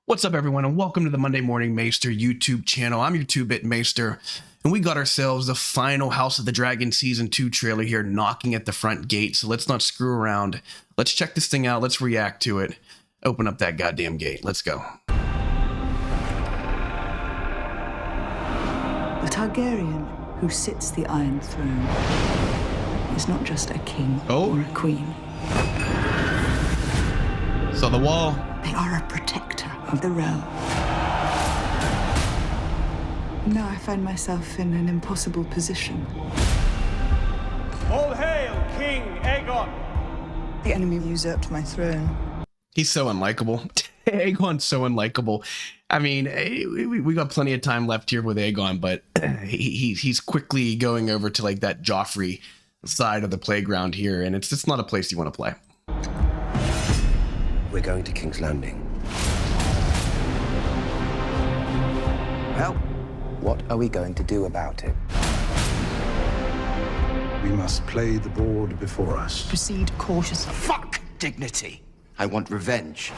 What's up, everyone, and welcome to the Monday Morning Maester YouTube channel. I'm your 2-Bit Maester, and we got ourselves the final House of the Dragon Season 2 trailer here knocking at the front gate, so let's not screw around. Let's check this thing out. Let's react to it. Open up that goddamn gate. Let's go. The Targaryen who sits the Iron Throne is not just a king or a queen. So the wall. They are a protector of the realm. Now I find myself in an impossible position. All hail King Aegon! The enemy usurped my throne. He's so unlikable. Aegon's so unlikable. I mean, we got plenty of time left here with Aegon, but he's quickly going over to like that Joffrey side of the playground here, and it's just not a place you want to play. We're going to King's Landing. Well, what are we going to do about it? We must play the board before us. Proceed cautiously. Fuck dignity! I want revenge.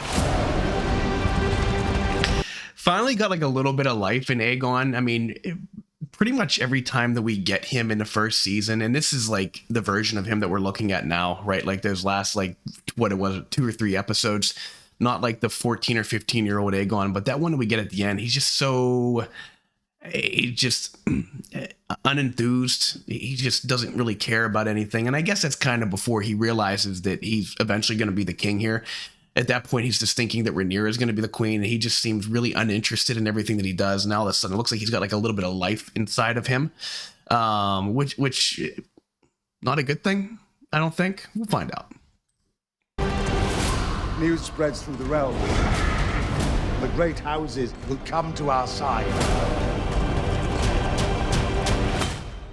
Finally got like a little bit of life in Aegon. I mean, pretty much every time that we get him in the first season, and this is like the version of him that we're looking at now, right? Like those last, like, what it was, 2 or 3 episodes, not like the 14 or 15-year-old Aegon, but that one that we get at the end, he's just so, unenthused. He just doesn't really care about anything. And I guess that's kind of before he realizes that he's eventually going to be the king here. At that point, he's just thinking that Rhaenyra is going to be the queen, and he just seems really uninterested in everything that he does. And all of a sudden, it looks like he's got like a little bit of life inside of him, which not a good thing, I don't think. We'll find out. News spreads through the realm. The great houses will come to our side.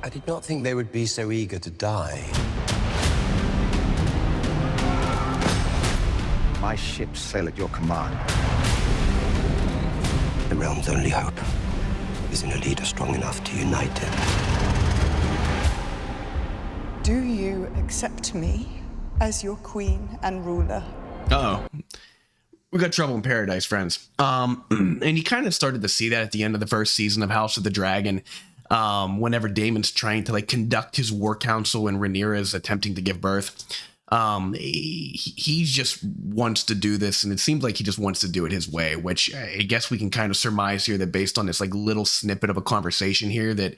I did not think they would be so eager to die. My ships sail at your command. The realm's only hope is in a leader strong enough to unite it. Do you accept me as your queen and ruler? Uh-oh. We got trouble in paradise, friends. And you kind of started to see that at the end of the first season of House of the Dragon. Whenever Daemon's trying to like conduct his war council and Rhaenyra is attempting to give birth. He just wants to do this, and it seems like he just wants to do it his way, which I guess we can kind of surmise here that based on this like little snippet of a conversation here that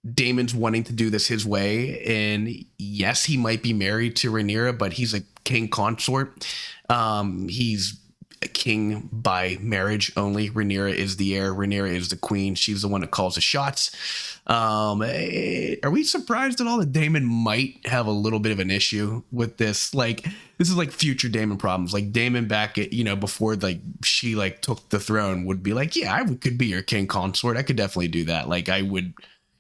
Daemon's wanting to do this his way. And yes, he might be married to Rhaenyra, but he's a king consort. He's a king by marriage only. Rhaenyra is the heir. Rhaenyra is the queen. She's the one that calls the shots. Are we surprised at all that Daemon might have a little bit of an issue with this? Like, this is like future Daemon problems. Like Daemon back at, before like she like took the throne would be like, yeah, could be your king consort. I could definitely do that. Like I would,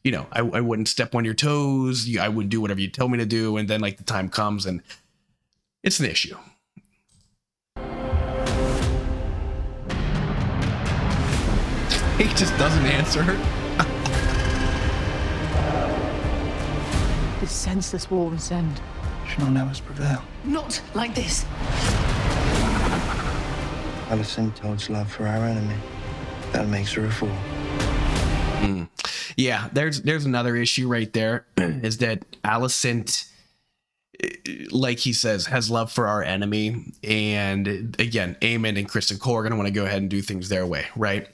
I wouldn't step on your toes. I would do whatever you tell me to do. And then like the time comes and it's an issue. He just doesn't answer her. This senseless war must end. Shall none of us prevail? Not like this. Alicent holds love for our enemy. That makes her a fool. Yeah, there's another issue right there, is that Alicent, like he says, has love for our enemy. And again, Aemond and Kristen Cole are going to want to go ahead and do things their way, right?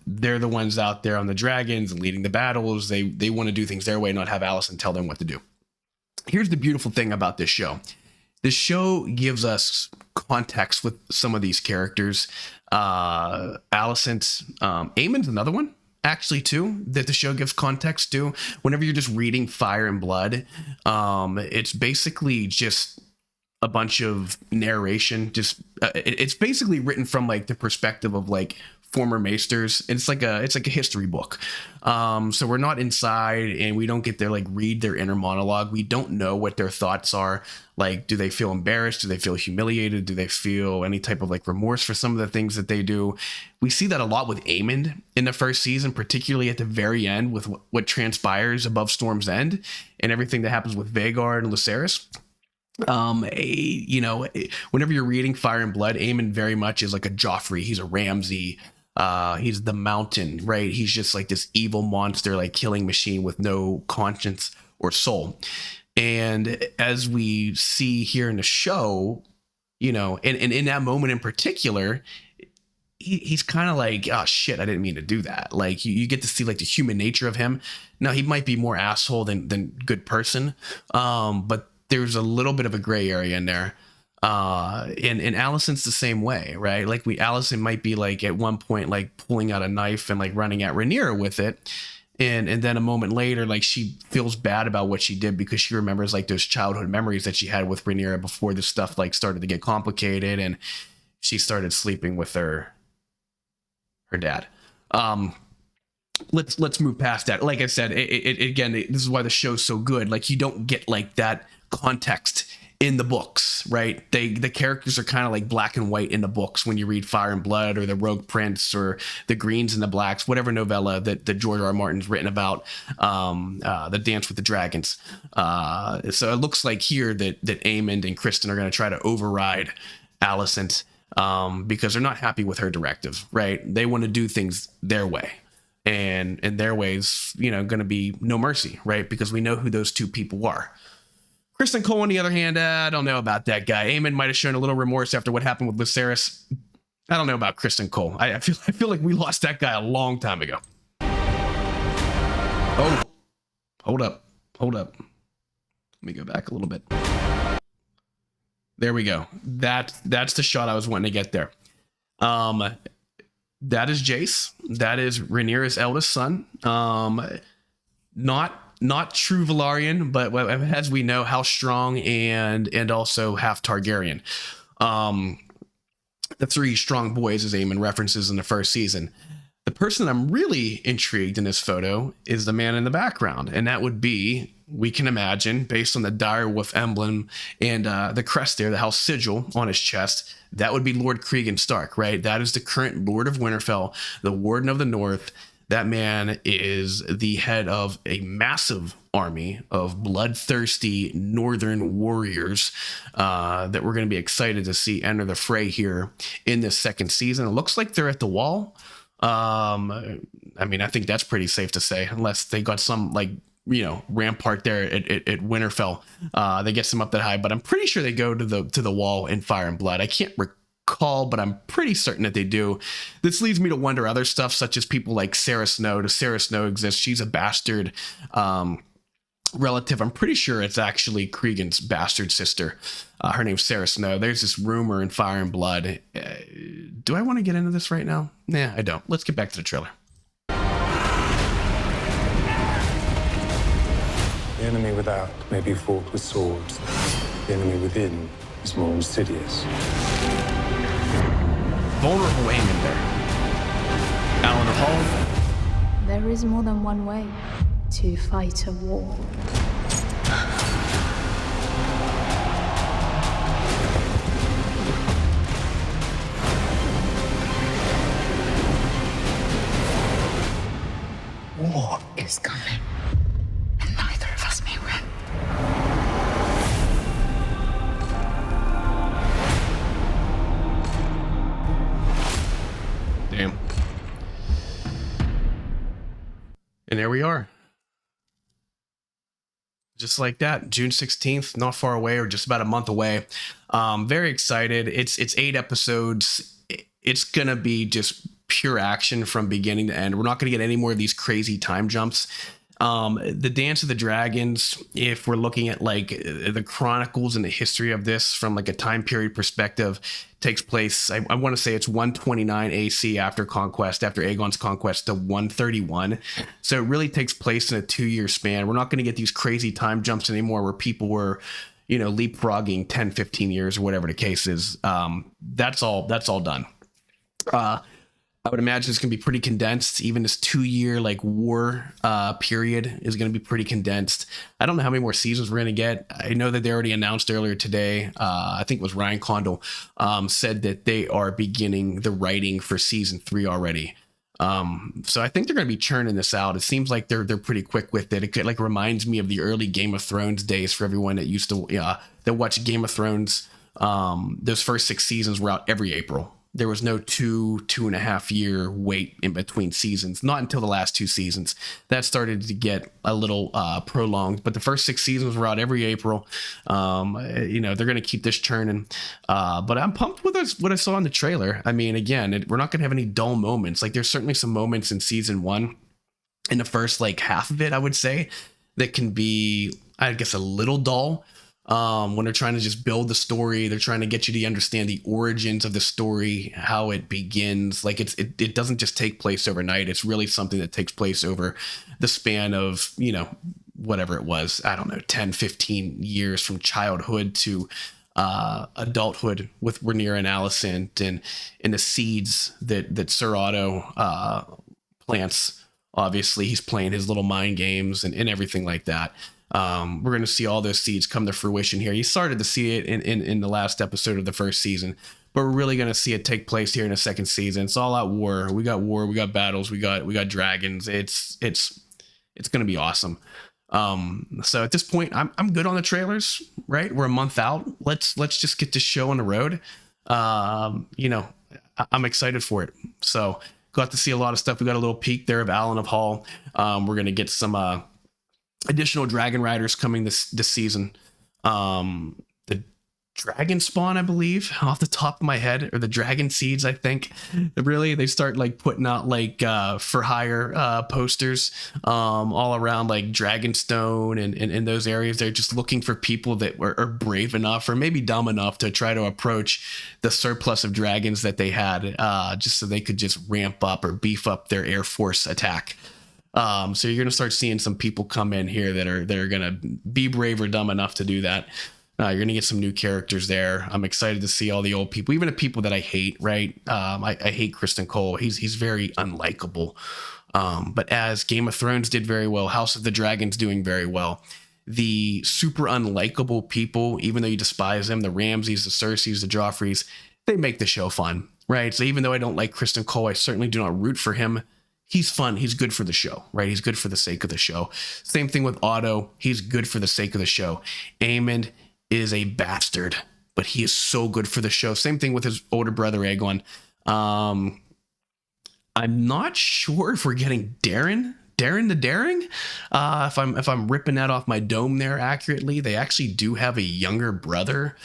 They're the ones out there on the dragons and leading the battles. They want to do things their way, not have Alicent tell them what to do. Here's the beautiful thing about this show. This show gives us context with some of these characters. Alicent, Aemond's another one, actually, too, that the show gives context to. Whenever you're just reading Fire and Blood, it's basically just a bunch of narration. Just it's basically written from like the perspective of like former maesters. It's like a history book. So we're not inside and we don't get to like read their inner monologue. We don't know what their thoughts are. Like, do they feel embarrassed? Do they feel humiliated? Do they feel any type of like remorse for some of the things that they do? We see that a lot with Aemond in the first season, particularly at the very end with what transpires above Storm's End and everything that happens with Vhagar and Lucerys. Whenever you're reading Fire and Blood, Aemond very much is like a Joffrey. He's a Ramsay. He's the Mountain, right? He's just like this evil monster, like killing machine with no conscience or soul. And as we see here in the show, and in that moment in particular, he's kind of like, oh shit, I didn't mean to do that. Like you get to see like the human nature of him. Now he might be more asshole than good person, but there's a little bit of a gray area in there. And Alicent's the same way, right? Like Alicent might be like at one point like pulling out a knife and like running at Rhaenyra with it, and then a moment later like she feels bad about what she did because she remembers like those childhood memories that she had with Rhaenyra before this stuff like started to get complicated and she started sleeping with her dad. Let's move past that. Like I said, again, this is why the show's so good. Like you don't get like that context in the books, right? The characters are kind of like black and white in the books when you read Fire and Blood or the Rogue Prince or the Greens and the Blacks, whatever novella that George R. R. Martin's written about, the Dance with the Dragons. So it looks like here that Aemond and Kristen are going to try to override Alicent because they're not happy with her directive, right? They want to do things their way. And their ways, going to be no mercy, right? Because we know who those two people are. Kristen Cole, on the other hand, I don't know about that guy. Aemond might have shown a little remorse after what happened with Viserys. I don't know about Kristen Cole. I feel like we lost that guy a long time ago. Oh, hold up. Let me go back a little bit. There we go. That's the shot I was wanting to get there. That is Jace. That is Rhaenyra's eldest son. Not true Velaryon, but as we know, House Strong and also half Targaryen. The three strong boys, as Aemond references in the first season. The person I'm really intrigued in this photo is the man in the background, and that would be, we can imagine, based on the dire wolf emblem and the crest there, the house sigil on his chest, that would be Lord Cregan Stark, right? That is the current Lord of Winterfell, the Warden of the North. That man is the head of a massive army of bloodthirsty northern warriors that we're going to be excited to see enter the fray here in this second season. It looks like they're at the wall. I think that's pretty safe to say, unless they got some rampart there at Winterfell. They get some up that high, but I'm pretty sure they go to the wall in Fire and Blood. I can't recall, but I'm pretty certain that they do. This leads me to wonder other stuff, such as people like Sarah Snow. Does Sarah Snow exist? She's a bastard relative. I'm pretty sure it's actually Cregan's bastard sister. Her name's Sarah Snow. There's this rumor in Fire and Blood. Do I want to get into this right now? Nah, I don't. Let's get back to the trailer. The enemy without may be fought with swords. The enemy within is more insidious. Vulnerable Aemond there. Alan Hall. There is more than one way to fight a war. War is coming, and neither of us may win. Damn. And there we are. Just like that, June 16th, not far away, or just about a month away. Very excited. It's 8 episodes. It's going to be just pure action from beginning to end. We're not going to get any more of these crazy time jumps. The Dance of the Dragons, if we're looking at like the chronicles and the history of this from like a time period perspective, takes place, I want to say it's 129 AC after Aegon's conquest to 131. So it really takes place in a 2-year span. We're not going to get these crazy time jumps anymore where people were, leapfrogging 10, 15 years or whatever the case is. That's all done. I would imagine it's going to be pretty condensed. Even this 2-year war period is going to be pretty condensed. I don't know how many more seasons we're going to get. I know that they already announced earlier today. I think it was Ryan Condal said that they are beginning the writing for season 3 already. So I think they're going to be churning this out. It seems like they're pretty quick with it. It like reminds me of the early Game of Thrones days for everyone that used to that watched Game of Thrones. Those first 6 seasons were out every April. There was no 2.5 year wait in between seasons, not until the last 2 seasons. That started to get a little prolonged, but the first 6 seasons were out every April. You know, they're going to keep this churning. But I'm pumped with what I saw in the trailer. I mean, again, we're not going to have any dull moments. Like, there's certainly some moments in season 1, in the first like half of it, I would say, that can be, I guess, a little dull. When they're trying to just build the story, they're trying to get you to understand the origins of the story, how it begins. Like it doesn't just take place overnight. It's really something that takes place over the span of, you know, whatever it was, I don't know, 10, 15 years from childhood to adulthood with Rhaenyra and Alicent, and the seeds that Sir Otto plants. Obviously, he's playing his little mind games and everything like that. We're going to see all those seeds come to fruition here. You started to see it in the last episode of the first season, but we're really going to see it take place here in the second season. It's all out war. We got battles, we got dragons. It's going to be awesome. So at this point, I'm good on the trailers, right? We're a month out. Let's just get this show on the road. You know, I'm excited for it. So got to see a lot of stuff. We got a little peek there of Alan of Hall. We're going to get some, additional dragon riders coming this season. The dragon spawn, I believe, off the top of my head, or the dragon seeds, I think. Really, they start like putting out like for hire posters all around like Dragonstone and those areas. They're just looking for people that are brave enough or maybe dumb enough to try to approach the surplus of dragons that they had, just so they could just ramp up or beef up their Air Force attack. So you're going to start seeing some people come in here that are going to be brave or dumb enough to do that. You're going to get some new characters there. I'm excited to see all the old people, even the people that I hate, right? I hate Kristen Cole. He's very unlikable. But as Game of Thrones did very well, House of the Dragon's doing very well. The super unlikable people, even though you despise them, the Ramsays, the Cerseis, the Joffreys, they make the show fun, right? So even though I don't like Kristen Cole, I certainly do not root for him. He's fun. He's good for the show, right? He's good for the sake of the show. Same thing with Otto. He's good for the sake of the show. Aemond is a bastard, but he is so good for the show. Same thing with his older brother, Aegon. I'm not sure if we're getting Darren the Daring. If I'm ripping that off my dome there accurately, they actually do have a younger brother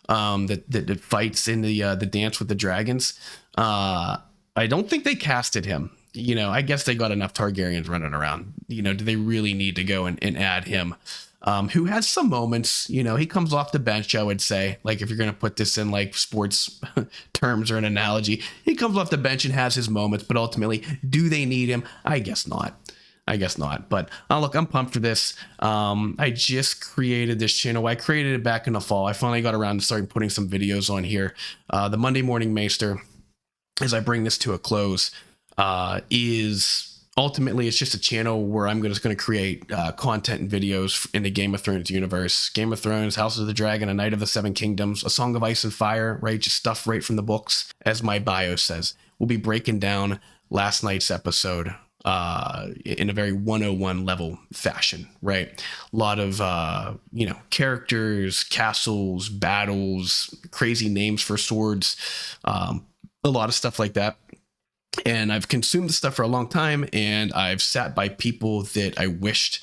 that fights in the Dance with the Dragons. I don't think they casted him. You know, I guess they got enough Targaryens running around. You know, do they really need to go and add him? Who has some moments, you know, he comes off the bench, I would say, like if you're going to put this in like sports terms or an analogy, he comes off the bench and has his moments, but ultimately, do they need him? I guess not. But look, I'm pumped for this. I just created this channel. I created it back in the fall. I finally got around to starting putting some videos on here. The Monday Morning Maester, as I bring this to a close, is ultimately it's just a channel where I'm just going to create content and videos in the Game of Thrones universe. Game of Thrones, House of the Dragon, A Knight of the Seven Kingdoms, A Song of Ice and Fire, right? Just stuff right from the books. As my bio says, we'll be breaking down last night's episode in a very 101 level fashion, right? A lot of, characters, castles, battles, crazy names for swords, a lot of stuff like that. And I've consumed the stuff for a long time, and I've sat by people that I wished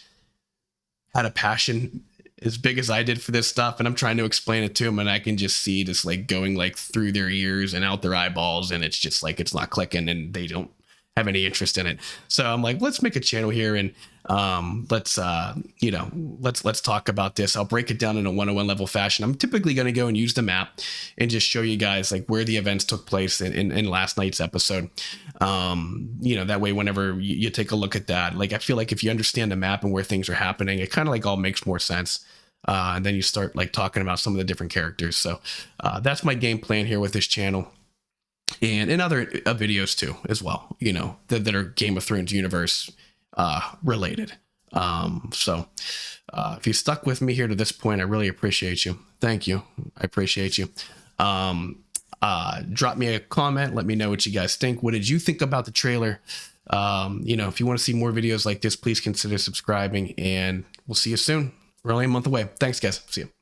had a passion as big as I did for this stuff, and I'm trying to explain it to them, and I can just see this like going like through their ears and out their eyeballs, and it's just like it's not clicking, and they don't have any interest in it. So I'm like, let's make a channel here, and let's talk about this. I'll break it down in a 101 level fashion. I'm typically going to go and use the map and just show you guys like where the events took place in last night's episode. That way, whenever you take a look at that, like I feel like if you understand the map and where things are happening, it kind of like all makes more sense. And then you start like talking about some of the different characters. So that's my game plan here with this channel. And in other videos too, as well, you know, that are Game of Thrones universe related. So if you stuck with me here to this point, I really appreciate you. Thank you. I appreciate you. Drop me a comment. Let me know what you guys think. What did you think about the trailer? You know, if you want to see more videos like this, please consider subscribing, and we'll see you soon. We're only a month away. Thanks, guys. See you.